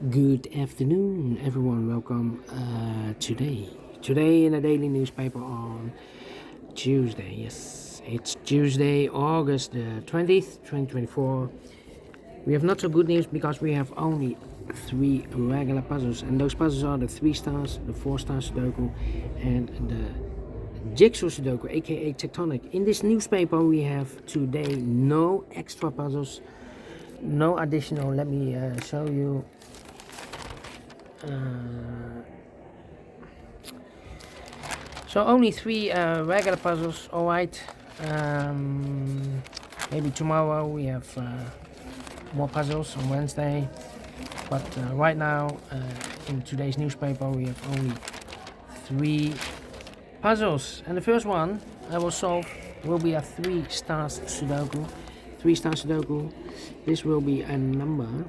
Good afternoon, everyone. Welcome today in a daily newspaper on Tuesday. Yes, it's Tuesday, August the 20th, 2024. We have not so good news because we have only 3 regular puzzles, and those puzzles are the 3 stars, the 4 stars Sudoku, and the JigSaw Sudoku, aka Tectonic. In this newspaper, we have today no extra puzzles, no additional. Let me show you. So only 3 regular puzzles. Alright, maybe tomorrow we have more puzzles on Wednesday, but right now in today's newspaper we have only 3 puzzles, and the first one I will solve will be a 3 stars Sudoku. 3 stars Sudoku. This will be a number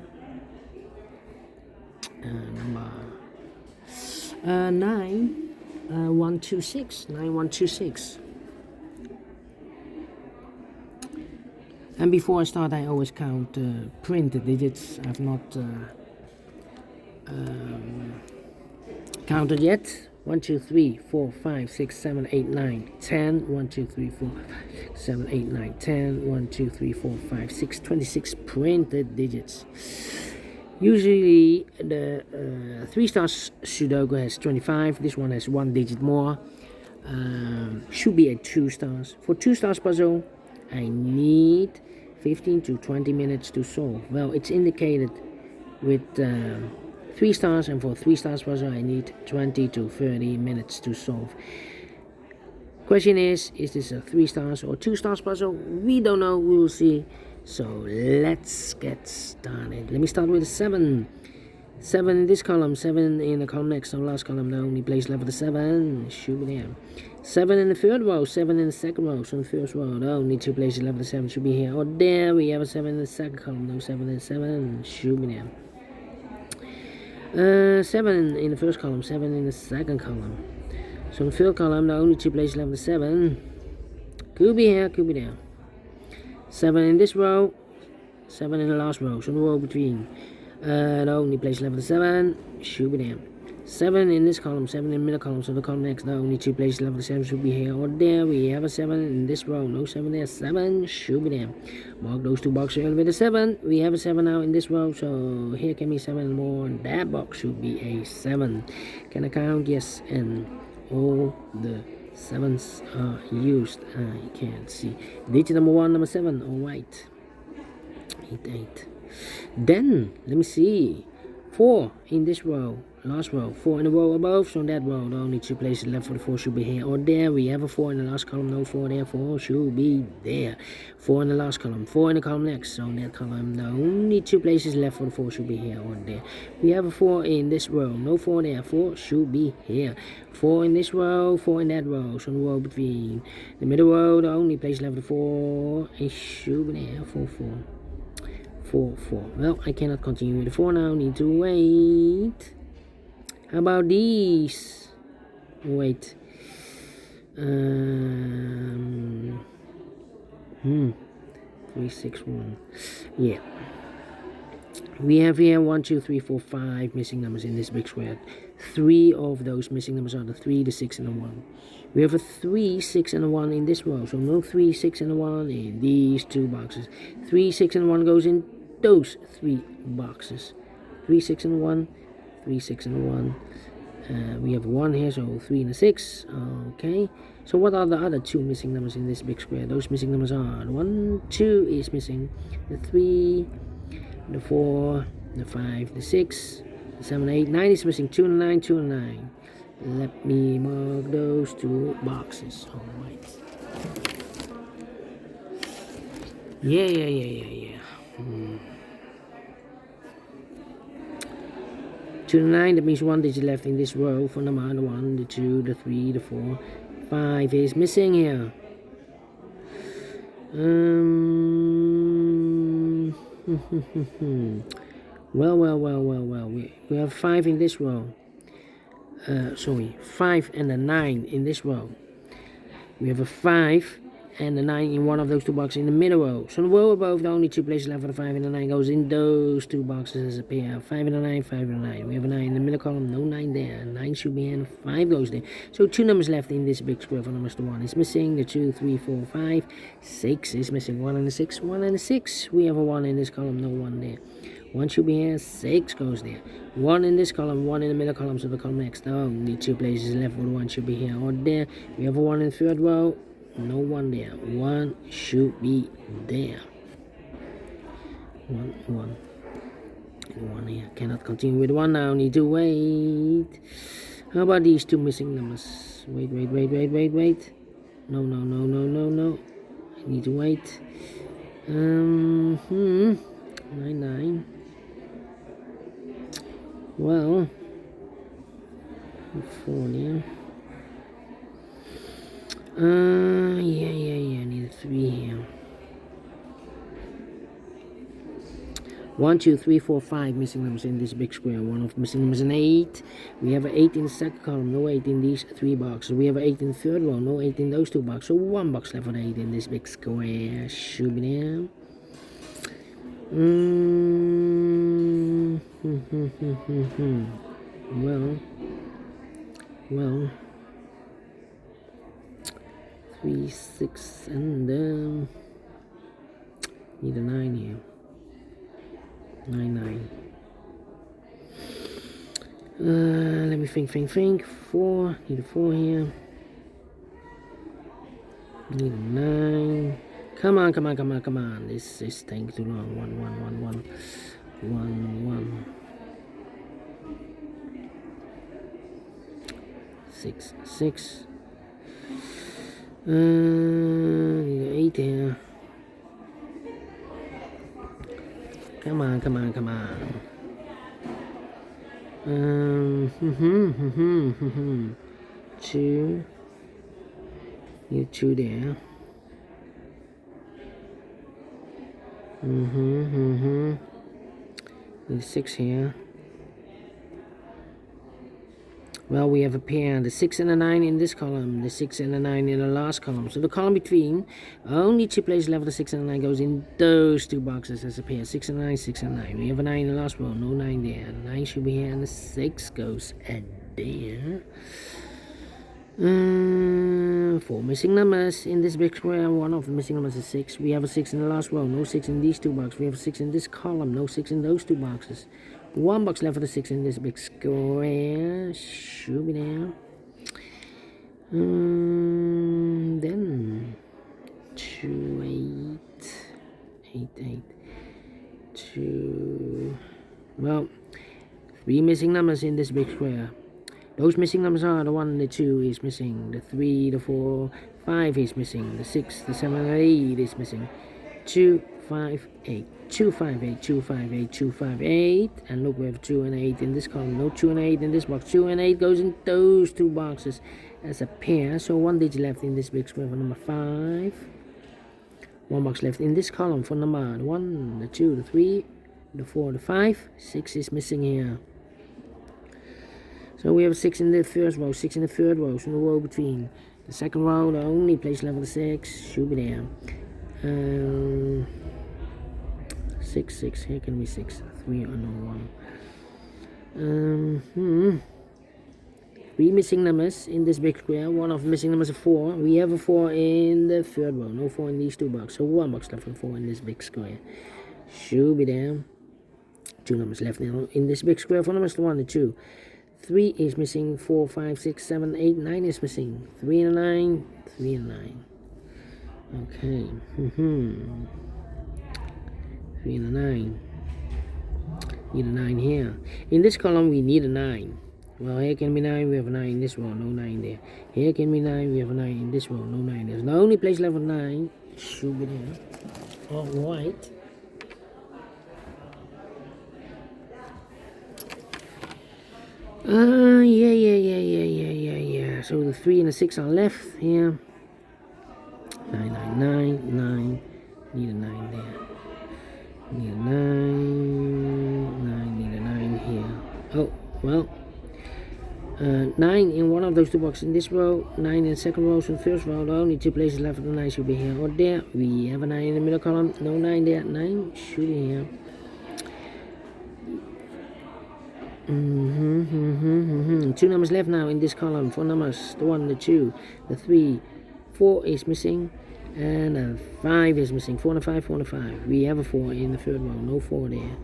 9126. And before I start, I always count printed digits. I've not counted yet. 1 2 3 4 5 6 7 8 9 10. 1 2 3 4 5 6 7 8 9 10. 1 2 3 4 5 6 26 printed digits. Usually the 3 stars Sudoku has 25. This one has 1 digit more. Should be a 2 stars. For 2 stars puzzle, I need 15 to 20 minutes to solve. Well, it's indicated with 3 stars, and for 3 stars puzzle, I need 20 to 30 minutes to solve. Question is this a 3 stars or 2 stars puzzle? We don't know. We will see. So let's get started. Let me start with 7. 7 in this column, 7 in the column next. So last column, the only place left for the 7 should be there. 7 in the third row, 7 in the second row. So in the first row, the only 2 places left for the 7 should be here. Or there we have a 7 in the second column. No, 7 in the 7 should be there. 7 in the first column, 7 in the second column. So in the third column, the only 2 places left for the 7 could be here, could be there. 7 in this row, 7 in the last row, so the row between. The only place left for the 7 should be there. 7 in this column, 7 in the middle column, so the column next, the only 2 places left for the 7 should be here or there. We have a 7 in this row, no 7 there, 7 should be there. Mark those 2 boxes with a 7. We have a 7 now in this row, so here can be 7 more. That box should be a 7. Can I count? Yes, and all the 7s are used. I can't see. Digit number 1, number 7. Alright. 8. Then, let me see. 4 in this row. Last row. 4 in the row above. So in that row, the only 2 places left for the 4 should be here or there. We have a 4 in the last column. No 4 there. 4 should be there. 4 in the last column. 4 in the column next. So in that column, the only 2 places left for the 4 should be here or there. We have a 4 in this row. No 4 there. 4 should be here. 4 in this row. 4 in that row. So in the row between the middle row, the only place left for the 4 it should be there. 4. 4. Well, I cannot continue with the 4 now. Need to wait. How about these? Wait. 3, 6, 1. Yeah. We have here 1, 2, 3, 4, 5 missing numbers in this big square. 3 of those missing numbers are the 3, the 6, and the 1. We have a 3, 6, and a 1 in this row. So no 3, 6, and a 1 in these 2 boxes. 3, 6, and 1 goes in those 3 boxes. 3, 6, and 1. 3, 6, and 1. We have 1 here, so 3 and a 6. Okay. So what are the other 2 missing numbers in this big square? Those missing numbers are the 1, 2 is missing. The 3, the 4, the 5, the 6, the 7, 8, 9 is missing. 2 and 9, 2 and 9. Let me mark those 2 boxes. Alright. Yeah. 2 to 9, that means 1 digit left in this row for number 1, the 2, the 3, the 4, 5 is missing here. Well. We have 5 in this row. 5 and a 9 in this row. We have a 5 and the 9 in one of those two boxes in the middle row. So the row above, the only two places left for the 5 and the 9 goes in those two boxes as a pair. 5 and a 9, 5 and a 9. We have a 9 in the middle column, no 9 there. 9 should be in, 5 goes there. So 2 numbers left in this big square for numbers. The 1 is missing, the 2, 3, 4, 5, 6 is missing. 1 and a 6, 1 and a 6. We have a 1 in this column, no 1 there. 1 should be here, 6 goes there. 1 in this column, 1 in the middle column, so the column next. The only two places left for the 1 should be here or there. We have a 1 in the third row, no 1 there. 1 should be there. 1, 1. And 1 here. Cannot continue with 1 now, need to wait. How about these two missing numbers? Wait. No. I need to wait. 9, 9. Well, 4 there. Yeah. I need a 3 here. 1, 2, 3, 4, 5 missing numbers in this big square. One of missing numbers is an 8. We have an 8 in the second column, no 8 in these 3 boxes. We have an 8 in the third row, no 8 in those 2 boxes. So 1 box left for the 8 in this big square. Should be there. Well, 3, 6, and need a 9 here. 9. Let me think. 4, need a 4 here. Need a 9. Come on. This is taking too long. 1. 6. Need an 8 here. Come on. 2. Need 2 there. Need 6 here. Well, we have a pair, the 6 and a 9 in this column, the 6 and a 9 in the last column. So the column between, only 2 places left, the 6 and a 9 goes in those 2 boxes as a pair. 6 and 9, 6 and 9. We have a 9 in the last row, no 9 there. The 9 should be here, and the 6 goes there. 4 missing numbers in this big square. One of the missing numbers is 6. We have a 6 in the last row, no 6 in these 2 boxes. We have a 6 in this column, no 6 in those 2 boxes. 1 box left for the 6 in this big square. Should be there. Then 2, 8. 2. Well, 3 missing numbers in this big square. Those missing numbers are the 1 and the 2 is missing. The 3, the 4, 5 is missing. The 6, the 7, and 8 is missing. 2, 5, 8. 2, 5, 8, 2, 5, 8, 2, 5, 8. And look, we have 2 and 8 in this column. No 2 and 8 in this box. 2 and 8 goes in those 2 boxes as a pair. So 1 digit left in this big square for number 5. 1 box left in this column for number 1, the 2, the 3, the 4, the 5. 6 is missing here. So we have 6 in the first row, 6 in the third row. So the row between the second row, the only place left for the 6 should be there. 6. Here can be 6. 3 or no 1. 3 missing numbers in this big square. One of the missing numbers is 4. We have a 4 in the third row. No 4 in these 2 boxes. So 1 box left for 4 in this big square. Should be there. 2 numbers left in this big square. 4 numbers to 1 and 2. 3 is missing. 4, 5, 6, 7, 8, 9 is missing. 3 and a 9. 3 and 9. Okay. 3 and a 9. Need a 9 here. In this column, we need a 9. Well, here can be 9. We have a 9 in this row. No 9 there. Here can be 9. We have a 9 in this row. No 9 there. The only place left for 9 should be there. All right. Yeah. So the 3 and the 6 are left here. 9. Need a 9 there. Need a 9. Need a 9 here. Oh, well. 9 in one of those two boxes in this row, 9 in the second row. So the first row, the only two places left of the 9 should be here or there. We have a 9 in the middle column, no 9 there, 9 should be here. Two numbers left now in this column. 4 numbers, the 1, the 2, the 3, 4 is missing, and a 5 is missing. 4 and a 5, 4 and a 5. We have a 4 in the third row, no 4 there.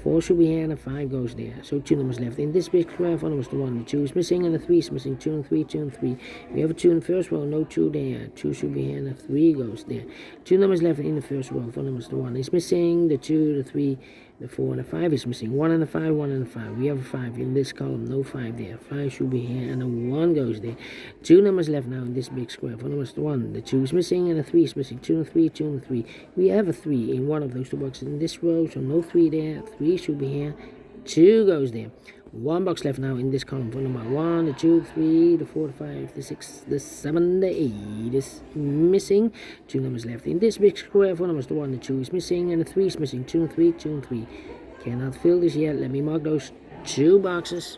4 should be here and a 5 goes there. So 2 numbers left in this big square. 4 numbers, the 1, the 2 is missing, and the 3 is missing. 2 and 3, 2 and 3. We have a 2 in the first row, no 2 there. 2 should be here and a 3 goes there. 2 numbers left in the first row. 4 numbers, the 1 is missing, the 2, the 3, the 4 and the 5 is missing. 1 and the 5, 1 and the 5. We have a 5 in this column, no 5 there. 5 should be here and a 1 goes there. 2 numbers left now in this big square. 4 numbers, the 1, the 2 is missing, and the 3 is missing. 2 and 3, 2 and 3. We have a 3 in one of those two boxes in this row, so no 3 there. 3 should be here. 2 goes there. 1 box left now in this column. 4 number 1, the 2, 3, the 4, the 5, the 6, the 7, the 8 is missing. 2 numbers left in this big square. 4 numbers, the 1, the 2 is missing, and the 3 is missing. 2 and 3, 2 and 3. Cannot fill this yet. Let me mark those 2 boxes.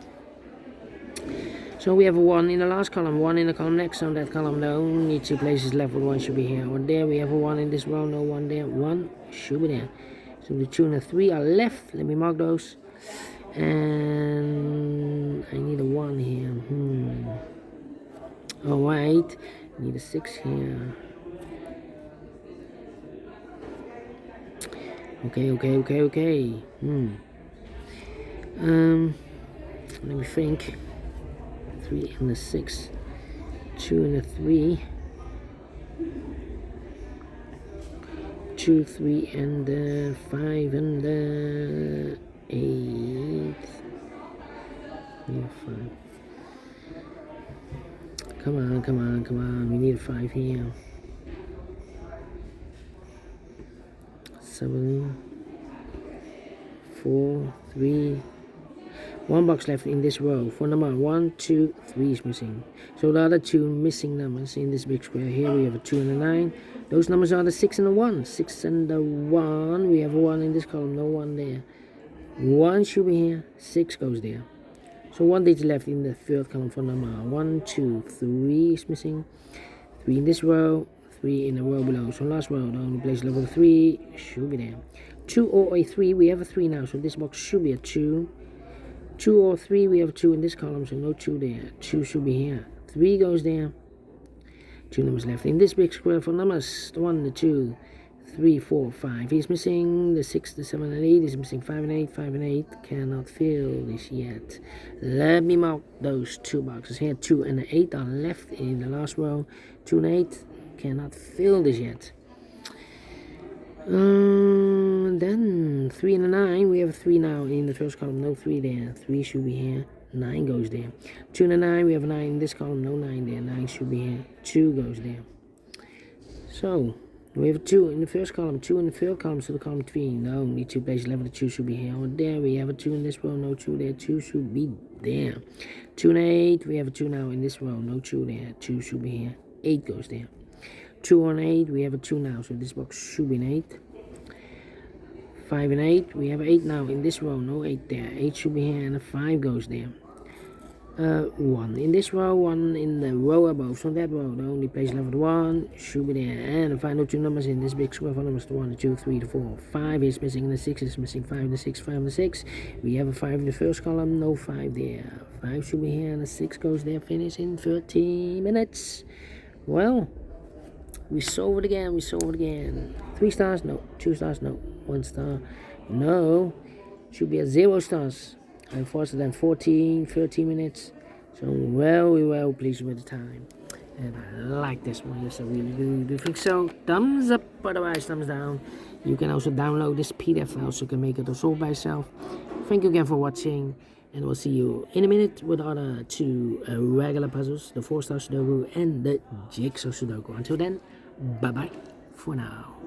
So we have a 1 in the last column, 1 in the column next. On that column, the only 2 places left with 1 should be here or there. We have a 1 in this row, no 1 there. 1 should be there. So the 2 and the 3 are left. Let me mark those. And I need a 1 here. Alright, need a 6 here. Okay. Let me think. 3 and the 6. 2 and the 3. 2, 3 and the 5 and the 8. Yeah, 5. Come on. We need a 5 here. 7, 4, 3. 1 box left in this row. For number 1, 2, 3 is missing. So the other 2 missing numbers in this big square here, we have a 2 and a 9. Those numbers are the 6 and the 1. 6 and the 1. We have a 1 in this column, no 1 there. 1 should be here, 6 goes there. So 1 digit left in the third column for number 1, 2, 3 is missing. 3 in this row, 3 in the row below. So last row, the only place level 3 should be there. 2 or a 3, we have a 3 now, so this box should be a 2. 2 or 3, we have a 2 in this column, so no 2 there. 2 should be here. 3 goes there. 2 numbers left in this big square for numbers. The 1, the 2, 3, 4, 5 is missing. The 6, the 7, and 8 is missing. 5 and 8, 5 and 8 cannot fill this yet. Let me mark those 2 boxes here. 2 and 8 are left in the last row. 2 and 8 cannot fill this yet. Then 3 and a 9, we have a 3 now in the first column, no 3 there. 3 should be here, 9 goes there. 2 and a 9, we have a 9 in this column, no 9 there. 9 should be here, 2 goes there. So we have a 2 in the first column, 2 in the third column, so the column 3, no, only 2 places left. The 2 should be here or there. We have a 2 in this row, no 2 there. 2 should be there. 2 and 8, we have a 2 now in this row, no 2 there. 2 should be here, 8 goes there. 2 and 8, we have a 2 now, so this box should be an 8. 5 and 8, we have 8 now in this row, no 8 there. 8 should be here and a 5 goes there. 1 in this row, 1 in the row above. So that row, the only place left with 1 should be there. And the final 2 numbers in this big square for numbers, the 1, the 2, 3, the 4. 5 is missing and the 6 is missing. 5 and the 6, 5 and the 6. We have a 5 in the first column, no 5 there. 5 should be here and the 6 goes there. Finish in 30 minutes. Well, we solve it again. 3 stars, no. 2 stars, no. 1 star, no. Should be at 0 stars. I'm faster than 13 minutes. So well pleased with the time. And I like this one. Yes, I really do think so. Thumbs up, otherwise thumbs down. You can also download this PDF file so you can make it or solve by yourself. Thank you again for watching. And we'll see you in a minute with the other 2 regular puzzles. The 4 Stars Sudoku and the JigSaw Sudoku. Until then, bye-bye for now.